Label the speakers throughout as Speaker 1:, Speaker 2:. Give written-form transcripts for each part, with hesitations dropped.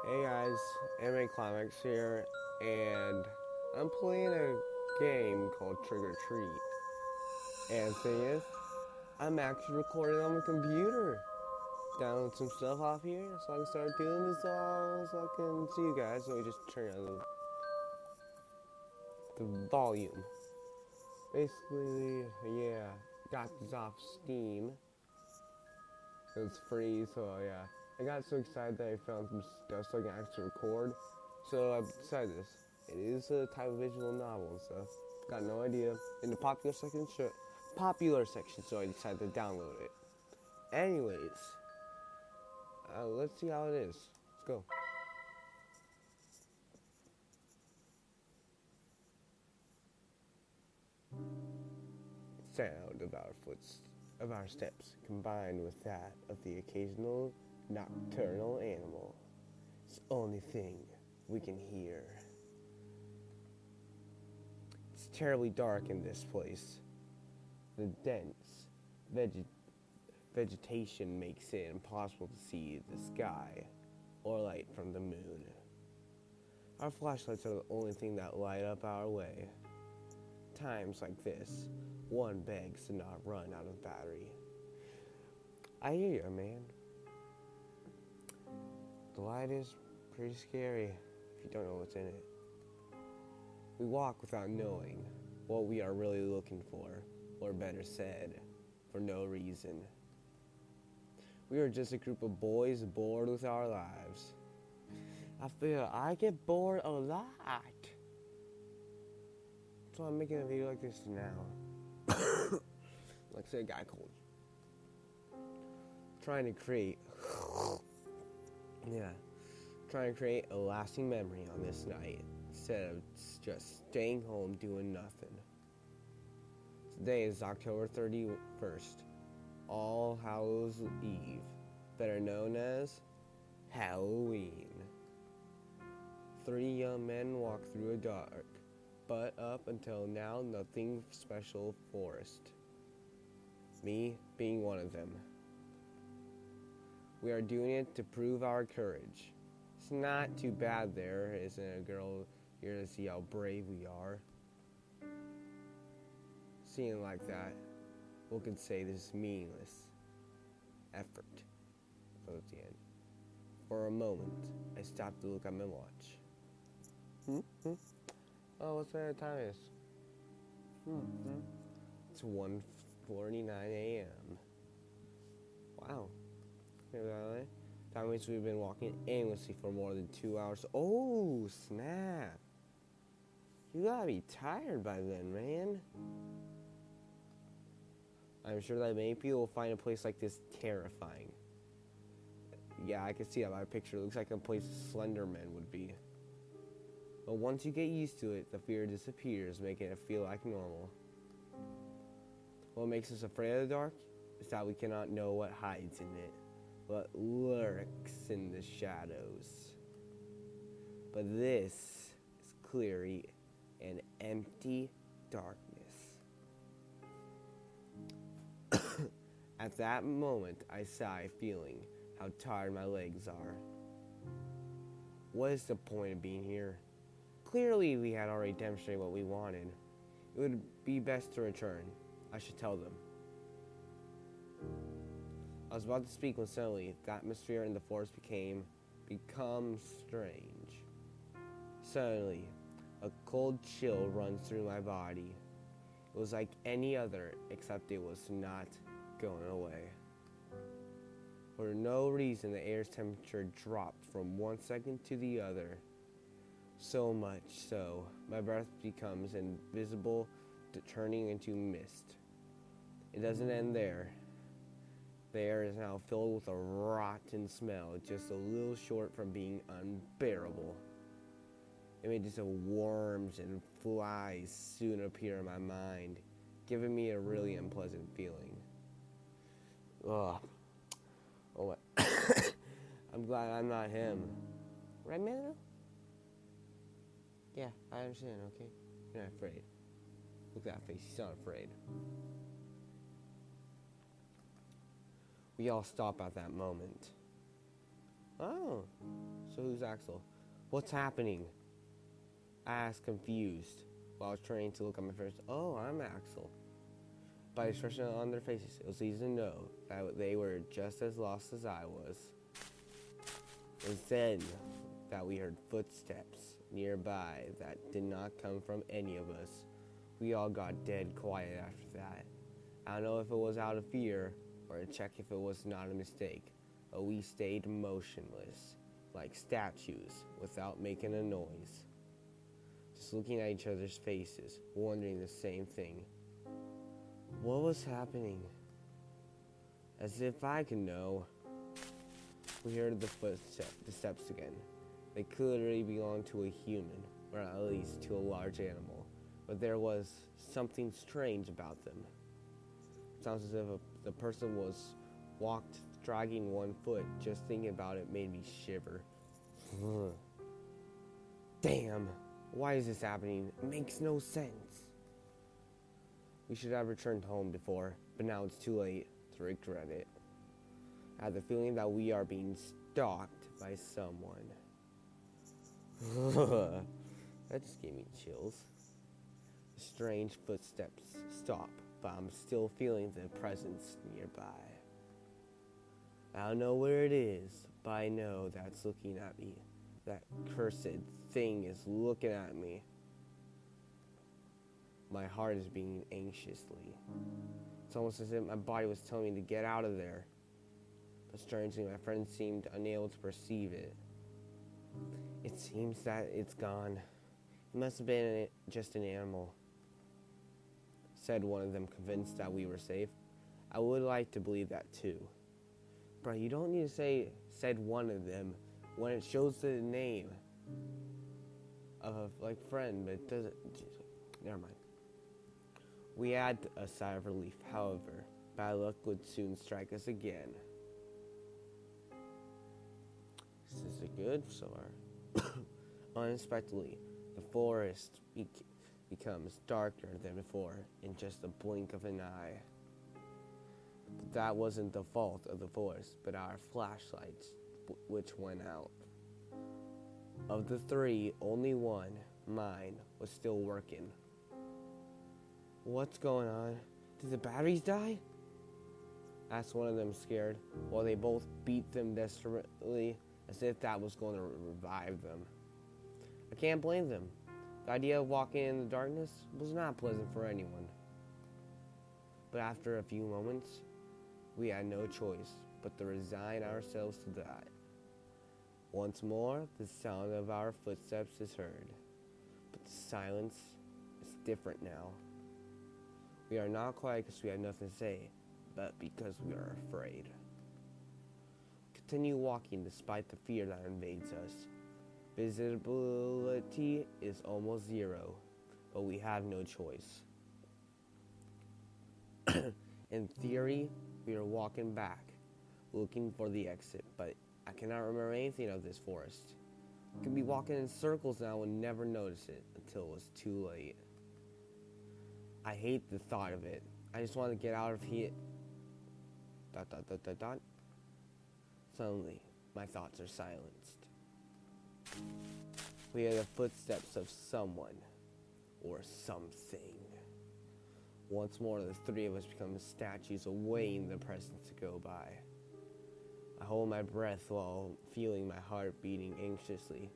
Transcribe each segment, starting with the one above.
Speaker 1: Hey guys, Anime Climax here, and I'm playing a game called Trick or Treat. And the thing is, I'm actually recording on my computer. Download some stuff off here so I can start doing this all so I can see you guys. So we just turn on the volume. Basically, yeah, got this off Steam. It's free, so yeah. I got so excited that I found some stuff so I can actually record. So I decided this. It is a type of visual novel and stuff. Got no idea. In the popular section, so I decided to download it. Anyways, let's see how it is. Let's go. Sound of our steps, combined with that of the occasional nocturnal animal. It's the only thing we can hear. It's terribly dark in this place. The dense vegetation makes it impossible to see the sky or light from the moon. Our flashlights are the only thing that light up our way. Times like this, one begs to not run out of battery. I hear you, man. The light is pretty scary if you don't know what's in it. We walk without knowing what we are really looking for, or better said, for no reason. We are just a group of boys bored with our lives. I feel I get bored a lot. So I'm making a video like this now. Like say a guy cold. Trying to create a lasting memory on this night instead of just staying home doing nothing. Today is October 31st, All Hallows Eve, better known as Halloween. 3 young men walk through a dark, but up until now nothing special forest. Me being one of them. We are doing it to prove our courage. It's not too bad there isn't a girl here to see how brave we are. Seeing like that, one could say this is meaningless effort. So at the end. For a moment, I stopped to look at my watch. Oh, what's the time is? It's 1:49 a.m. Wow. That means we've been walking aimlessly for more than 2 hours. Oh, snap. You gotta be tired by then, man. I'm sure that many people will find a place like this terrifying. Yeah, I can see that by the picture. It looks like a place Slenderman would be. But once you get used to it, the fear disappears, making it feel like normal. What makes us afraid of the dark is that we cannot know what hides in it, what lurks in the shadows. But this is clearly an empty darkness. At that moment, I sigh, feeling how tired my legs are. What is the point of being here? Clearly, we had already demonstrated what we wanted. It would be best to return. I should tell them. I was about to speak when suddenly the atmosphere in the forest becomes strange. Suddenly, a cold chill runs through my body. It was like any other, except it was not going away. For no reason, the air's temperature dropped from one second to the other. So much so, my breath becomes invisible, turning into mist. It doesn't end there. The air is now filled with a rotten smell, just a little short from being unbearable. Images of worms and flies soon appear in my mind, giving me a really unpleasant feeling. Ugh. Oh my. I'm glad I'm not him. Right, man? Yeah, I understand, okay? You're not afraid. Look at that face, he's not afraid. We all stop at that moment. Oh, So who's Axel? What's happening? I asked, confused, while I was trying to look at my friends. Oh, I'm Axel. By the expression on their faces, it was easy to know that they were just as lost as I was. It was then that we heard footsteps nearby that did not come from any of us. We all got dead quiet after that. I don't know if it was out of fear or to check if it was not a mistake, but we stayed motionless, like statues, without making a noise. Just looking at each other's faces, wondering the same thing. What was happening? As if I could know. We heard the steps again. They clearly belonged to a human, or at least to a large animal, but there was something strange about them. It sounds as if the person was walked dragging one foot. Just thinking about it made me shiver. Damn, why is this happening? It makes no sense. We should have returned home before, but now it's too late to regret it. I have the feeling that we are being stalked by someone. That just gave me chills. The strange footsteps stop, but I'm still feeling the presence nearby. I don't know where it is, but I know that it's looking at me. That cursed thing is looking at me. My heart is beating anxiously. It's almost as if my body was telling me to get out of there. But strangely, my friend seemed unable to perceive it. It seems that it's gone. It must have been just an animal, said one of them, convinced that we were safe. I would like to believe that too. Bro, you don't need to say, said one of them, when it shows the name of a friend, but it doesn't. Never mind. We had a sigh of relief, however. Bad luck would soon strike us again. This is good so far. Unexpectedly, the forest becomes darker than before in just a blink of an eye. But that wasn't the fault of the forest, but our flashlights, which went out. Of the three, only one, mine, was still working. What's going on? Did the batteries die? Asked one of them, scared, while they both beat them desperately as if that was going to revive them. I can't blame them. The idea of walking in the darkness was not pleasant for anyone. But after a few moments, we had no choice but to resign ourselves to that. Once more, the sound of our footsteps is heard, but the silence is different now. We are not quiet because we have nothing to say, but because we are afraid. Continue walking despite the fear that invades us. Visibility is almost zero, but we have no choice. In theory, we are walking back, looking for the exit, but I cannot remember anything of this forest. I could be walking in circles and I would never notice it until it was too late. I hate the thought of it. I just want to get out of here. ... Suddenly, my thoughts are silenced. We hear the footsteps of someone or something. Once more, the three of us become statues awaiting the presence to go by. I hold my breath while feeling my heart beating anxiously.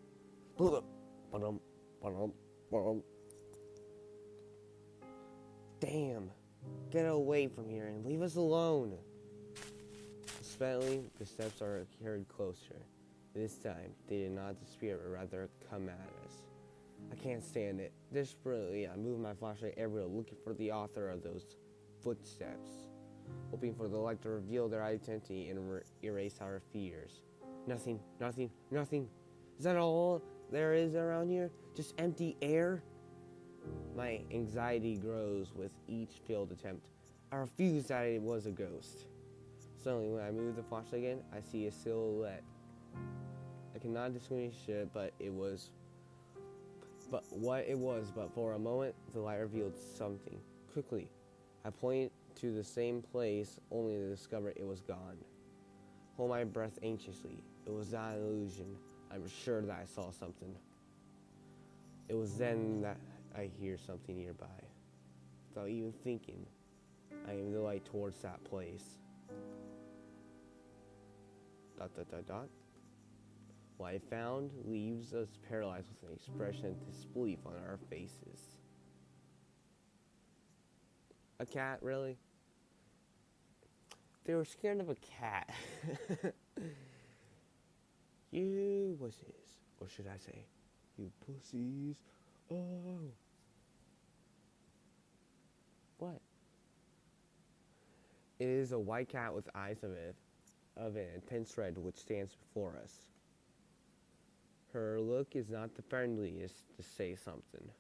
Speaker 1: Damn, get away from here and leave us alone. Suddenly, the steps are heard closer. This time, they did not disappear, but rather come at us. I can't stand it. Desperately, I move my flashlight everywhere, looking for the author of those footsteps, hoping for the light to reveal their identity and erase our fears. Nothing. Is that all there is around here? Just empty air? My anxiety grows with each failed attempt. I refuse that it was a ghost. Suddenly, when I move the flashlight again, I see a silhouette. I cannot distinguish it, but for a moment, the light revealed something. Quickly, I pointed to the same place, only to discover it was gone. Hold my breath anxiously. It was not an illusion. I'm sure that I saw something. It was then that I hear something nearby. Without even thinking, I aim the light towards that place. ... What I found leaves us paralyzed with an expression of disbelief on our faces. A cat, really? They were scared of a cat. You wussies, or should I say, you pussies. Oh. What? It is a white cat with eyes of an intense red which stands before us. Her look is not the friendliest to say something.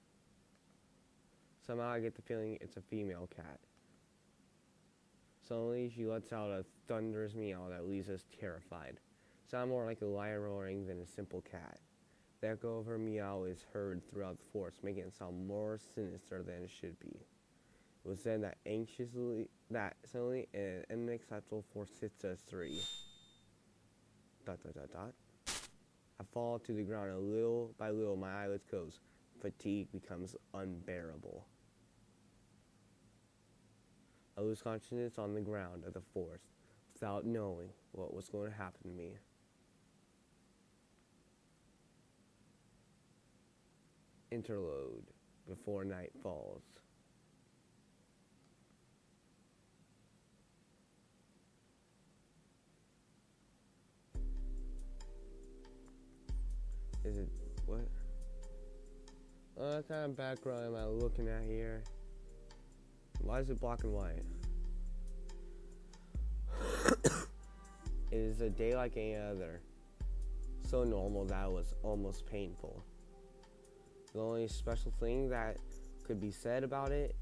Speaker 1: Somehow I get the feeling it's a female cat. Suddenly she lets out a thunderous meow that leaves us terrified. Sound more like a lion roaring than a simple cat. The echo of her meow is heard throughout the forest, making it sound more sinister than it should be. It was then that suddenly an unacceptable force hits us three. ... I fall to the ground, and little by little my eyelids close. Fatigue becomes unbearable. I lose consciousness on the ground of the forest without knowing what was going to happen to me. Interlude before night falls. Is it what? What kind of background am I looking at here? Why is it black and white? It is a day like any other. So normal that it was almost painful. The only special thing that could be said about it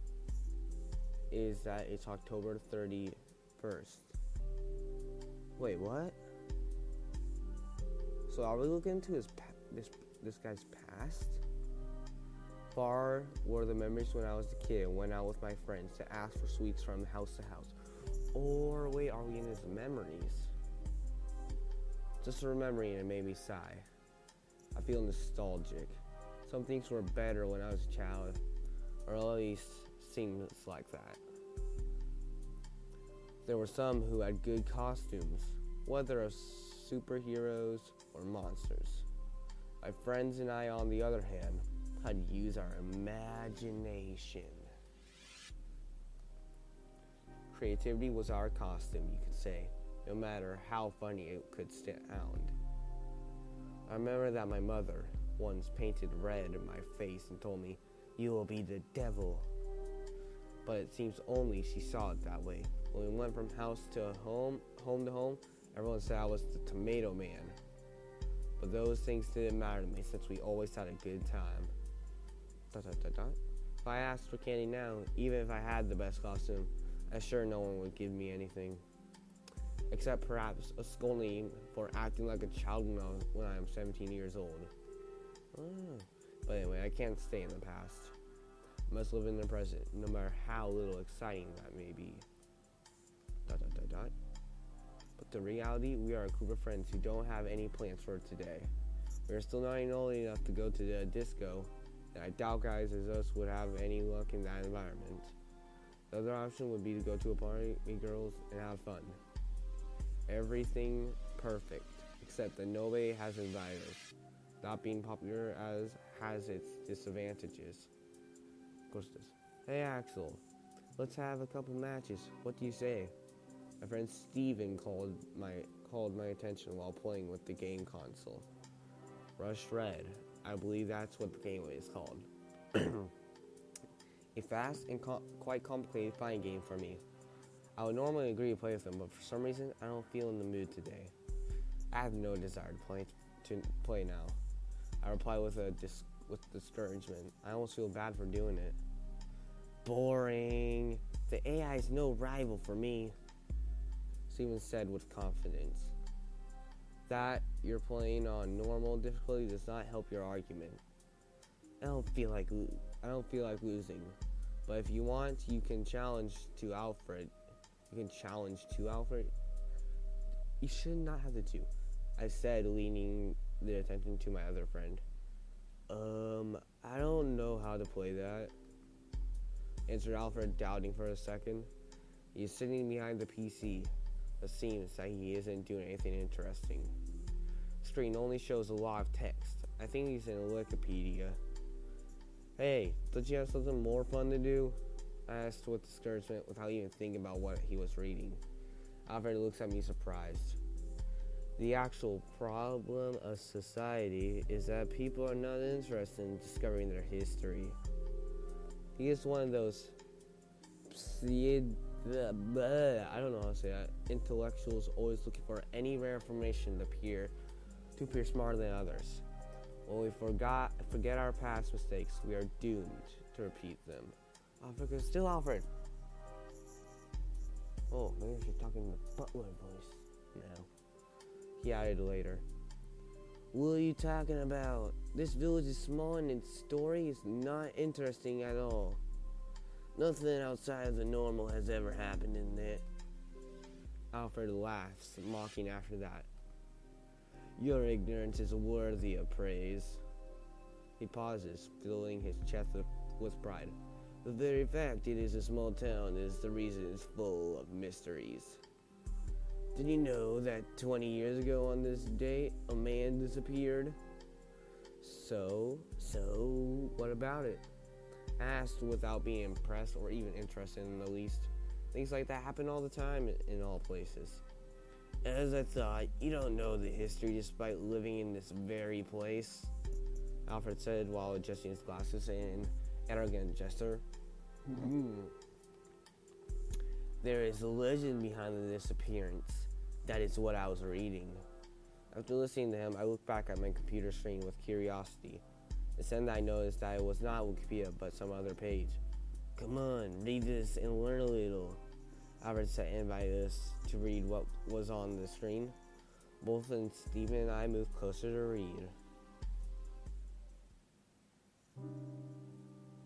Speaker 1: is that it's October 31st. Wait, what? So are we looking into this guy's past? Far were the memories when I was a kid and went out with my friends to ask for sweets from house to house. Or wait, are we in his memories? Just remembering it made me sigh. I feel nostalgic. Some things were better when I was a child, or at least seems like that. There were some who had good costumes, whether of superheroes or monsters. My friends and I, on the other hand, had to use our imagination. Creativity was our costume, you could say, no matter how funny it could sound. I remember that my mother once painted red in my face and told me, "You will be the devil." But it seems only she saw it that way. When we went from house to home to home, everyone said I was the tomato man. But those things didn't matter to me since we always had a good time. ... If I asked for candy now, even if I had the best costume, I'm sure no one would give me anything. Except perhaps a scolding for acting like a child when I am 17 years old. But anyway, I can't stay in the past. I must live in the present, no matter how little exciting that may be. ... But the reality, we are a group of friends who don't have any plans for today. We are still not even old enough to go to the disco, and I doubt guys as us would have any luck in that environment. The other option would be to go to a party, meet girls, and have fun. Everything perfect, except that nobody has invited us. Not being popular has its disadvantages. Of course it does. Hey Axel, let's have a couple matches. What do you say? My friend Steven called my attention while playing with the game console. Rush Red, I believe that's what the game is called. A fast and quite complicated fighting game for me. I would normally agree to play with them, but for some reason, I don't feel in the mood today. I have no desire to play now. I reply with discouragement. I almost feel bad for doing it. Boring. The AI is no rival for me, Steven said with confidence. That you're playing on normal difficulty does not help your argument. I don't feel like losing. But if you want, you can challenge to Alfred. You should not have the two, I said, leaning the attention to my other friend. I don't know how to play that, answered Alfred, doubting for a second. He's sitting behind the PC. It seems that he isn't doing anything interesting. The screen only shows a lot of text. I think he's in Wikipedia. Hey, don't you have something more fun to do? I asked with discouragement without even thinking about what he was reading. Alfred looks at me surprised. The actual problem of society is that people are not interested in discovering their history. He is one of those I don't know how to say that. Intellectuals always looking for any rare information to appear smarter than others. When we forget our past mistakes, we are doomed to repeat them. Alfred, still Alfred. Oh, maybe I should talk in the butler voice now. He added later. What are you talking about? This village is small and its story is not interesting at all. Nothing outside of the normal has ever happened in it. Alfred laughs, mocking after that. Your ignorance is worthy of praise. He pauses, filling his chest with pride. The very fact it is a small town is the reason it's full of mysteries. Did you know that 20 years ago on this date, a man disappeared? So, what about it? Asked without being impressed or even interested in the least. Things like that happen all the time in all places. As I thought, you don't know the history despite living in this very place, Alfred said while adjusting his glasses in an arrogant gesture. There is a legend behind the disappearance. That is what I was reading. After listening to him, I looked back at my computer screen with curiosity. Instead, I noticed that it was not Wikipedia, but some other page. Come on, read this and learn a little. Alfred said and invited us to read what was on the screen. Both Stephen and I moved closer to read.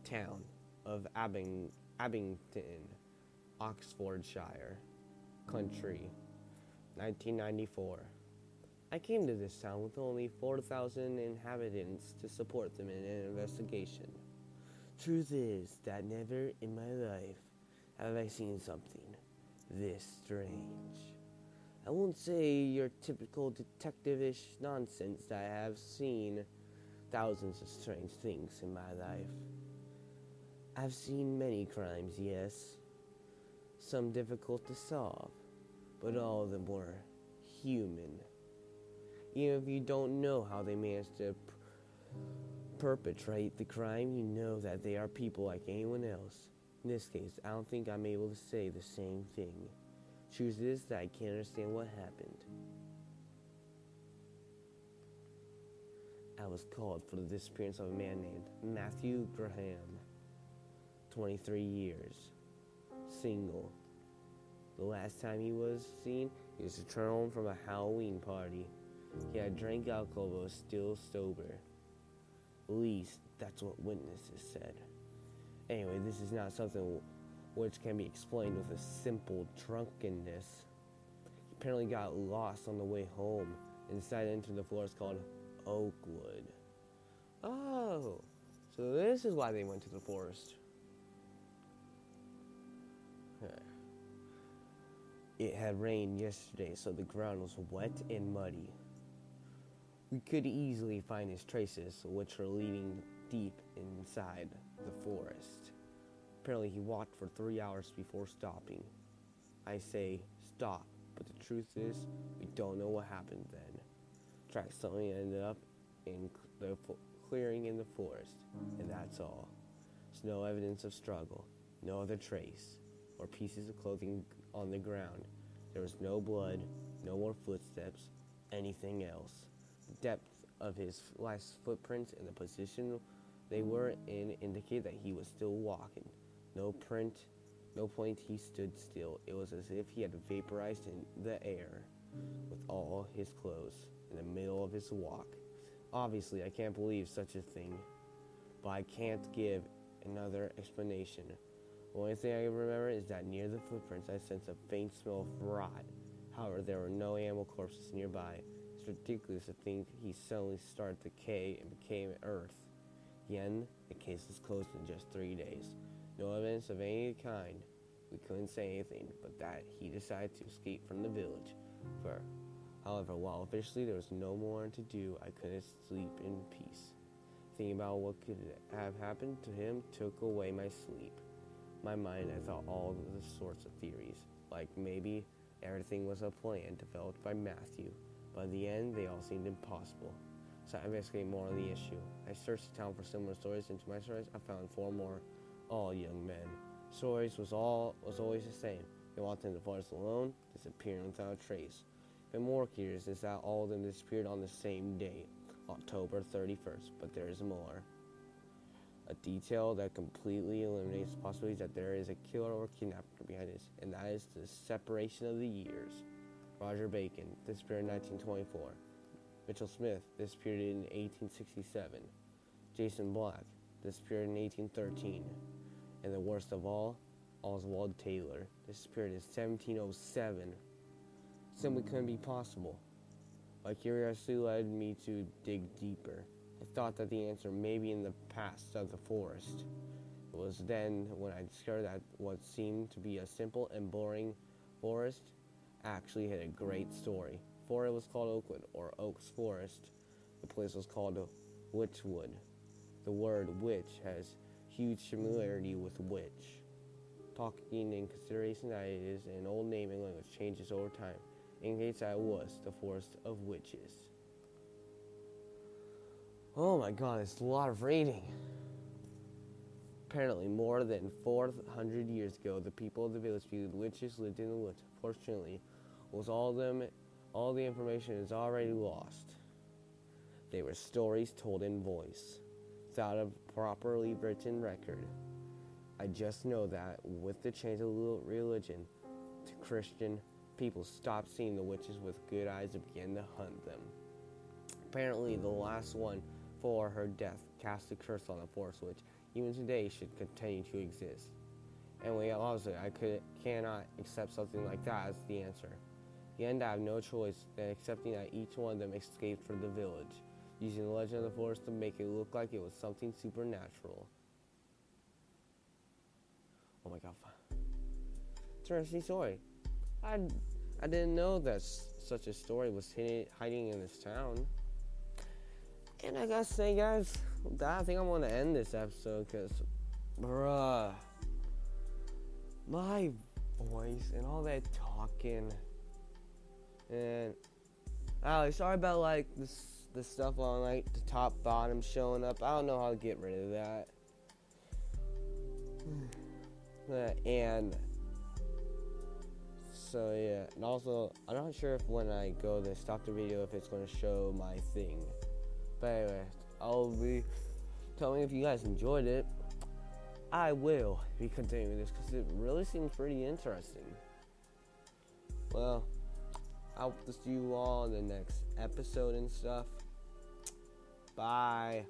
Speaker 1: Town of Abington, Oxfordshire. Country, 1994. I came to this town with only 4,000 inhabitants to support them in an investigation. Truth is that never in my life have I seen something this strange. I won't say your typical detective-ish nonsense that I have seen thousands of strange things in my life. I've seen many crimes, yes, some difficult to solve, but all of them were human. Even if you don't know how they managed to perpetrate the crime, you know that they are people like anyone else. In this case, I don't think I'm able to say the same thing. Truth is that I can't understand what happened. I was called for the disappearance of a man named Matthew Graham, 23 years, single. The last time he was seen, he was returned home from a Halloween party. He had drank alcohol but was still sober. At least, that's what witnesses said. Anyway, this is not something which can be explained with a simple drunkenness. He apparently got lost on the way home and decided to enter the forest called Oakwood. Oh, so this is why they went to the forest. It had rained yesterday, so the ground was wet and muddy. We could easily find his traces, which were leading deep inside the forest. Apparently, he walked for 3 hours before stopping. I say stop, but the truth is, we don't know what happened then. Tracks suddenly ended up in the clearing in the forest, and that's all. There's no evidence of struggle, no other trace, or pieces of clothing on the ground. There was no blood, no more footsteps, anything else. The depth of his last footprints and the position they were in indicate that he was still walking. No point he stood still. It was as if he had vaporized in the air with all his clothes in the middle of his walk. Obviously, I can't believe such a thing, but I can't give another explanation. The only thing I remember is that near the footprints I sensed a faint smell of rot. However, there were no animal corpses nearby. It's ridiculous to think he suddenly started to decay and became Earth. Again, the case was closed in just 3 days. No evidence of any kind. We couldn't say anything but that he decided to escape from the village. However, while officially there was no more to do, I couldn't sleep in peace. Thinking about what could have happened to him took away my sleep. My mind, I thought all the sorts of theories, like maybe everything was a plan developed by Matthew, but in the end, they all seemed impossible. So I investigated more on the issue. I searched the town for similar stories, and to my stories, I found 4 more, all young men. Stories was always the same. They walked into the forest alone, disappearing without a trace. Even more curious is that all of them disappeared on the same day, October 31st, but there is more. A detail that completely eliminates the possibility that there is a killer or kidnapper behind this, and that is the separation of the years. Roger Bacon disappeared in 1924. Mitchell Smith disappeared in 1867. Jason Black disappeared in 1813. And the worst of all, Oswald Taylor disappeared in 1707. Simply couldn't be possible. My curiosity led me to dig deeper. I thought that the answer may be in the past of the forest. It was then when I discovered that what seemed to be a simple and boring forest actually had a great story. Before it was called Oakwood or Oaks Forest, the place was called Witchwood. The word witch has huge similarity with witch. Taking in consideration that it is an old name and language changes over time, indicates that it was the forest of witches. Oh my god, it's a lot of reading. Apparently, more than 400 years ago, the people of the village believed witches lived in the woods. Fortunately, all the information is already lost. They were stories told in voice, without a properly written record. I just know that with the change of religion to Christian, people stopped seeing the witches with good eyes and began to hunt them. Apparently, the last one for her death cast a curse on the forest, which even today should continue to exist. Anyway, obviously, I cannot accept something like that as the answer. In the end, I have no choice than accepting that each one of them escaped from the village, using the legend of the forest to make it look like it was something supernatural. Oh my god. Interesting story. I didn't know that such a story was hiding in this town. And I gotta say, guys, I think I'm gonna end this episode because, bruh, my voice and all that talking, and sorry about like the stuff on like the top bottom showing up. I don't know how to get rid of that. And so yeah, and also I'm not sure if when I go to stop the video if it's going to show my thing. But anyway, I'll be telling if you guys enjoyed it. I will be continuing this because it really seems pretty interesting. Well, I'll see you all in the next episode and stuff. Bye.